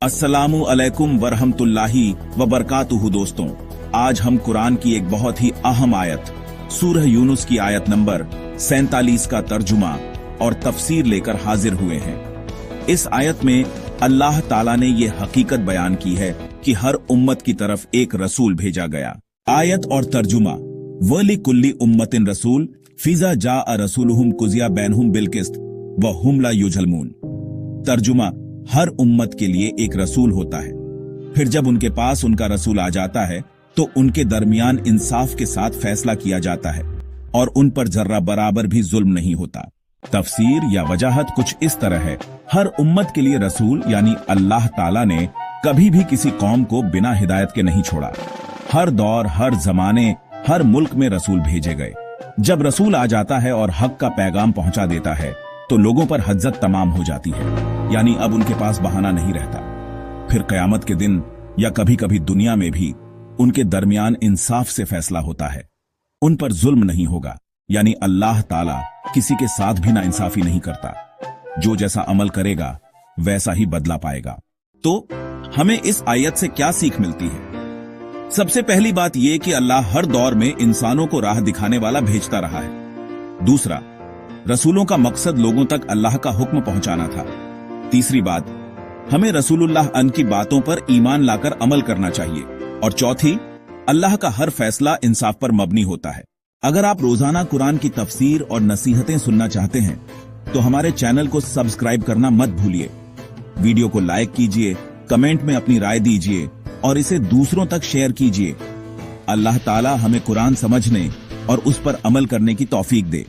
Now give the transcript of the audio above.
अस्सलामु अलैकुम वरहमतुल्लाहि वबरकातुहू। दोस्तों, आज हम कुरान की एक बहुत ही अहम आयत सूरह यूनुस की आयत नंबर 47 का तर्जुमा और तफसीर लेकर हाजिर हुए हैं। इस आयत में अल्लाह ताला ने ये हकीकत बयान की है कि हर उम्मत की तरफ एक रसूल भेजा गया। आयत और तर्जुमा वली कुल्ली उम्मतिन रसूल फिजा जा रसूलुहुम कुजिया बैनहुम बिलकिस्त व हुम ला युजलमून। तर्जुमा, हर उम्मत के लिए एक रसूल होता है, फिर जब उनके पास उनका रसूल आ जाता है तो उनके दरमियान इंसाफ के साथ फैसला किया जाता है और उन पर जर्रा बराबर भी जुल्म नहीं होता। तफसीर या वजाहत कुछ इस तरह है। हर उम्मत के लिए रसूल यानी अल्लाह ताला ने कभी भी किसी कौम को बिना हिदायत के नहीं छोड़ा। हर दौर, हर जमाने, हर मुल्क में रसूल भेजे गए। जब रसूल आ जाता है और हक का पैगाम पहुंचा देता है तो लोगों पर हज्जत तमाम हो जाती है, यानी अब उनके पास बहाना नहीं रहता। फिर कयामत के दिन या कभी कभी दुनिया में भी उनके दरमियान इंसाफ से फैसला होता है। उन पर जुल्म नहीं होगा, यानी अल्लाह ताला किसी के साथ भी नाइंसाफी नहीं करता। जो जैसा अमल करेगा वैसा ही बदला पाएगा। तो हमें इस आयत से क्या सीख मिलती है? सबसे पहली बात यह कि अल्लाह हर दौर में इंसानों को राह दिखाने वाला भेजता रहा है। दूसरा, रसूलों का मकसद लोगों तक अल्लाह का हुक्म पहुंचाना था। तीसरी बात, हमें रसूलुल्लाह अन की बातों पर ईमान लाकर अमल करना चाहिए। और चौथी, अल्लाह का हर फैसला इंसाफ पर मबनी होता है। अगर आप रोजाना कुरान की तफसीर और नसीहतें सुनना चाहते हैं तो हमारे चैनल को सब्सक्राइब करना मत भूलिए। वीडियो को लाइक कीजिए, कमेंट में अपनी राय दीजिए और इसे दूसरों तक शेयर कीजिए। अल्लाह ताला हमें कुरान समझने और उस पर अमल करने की तौफीक दे।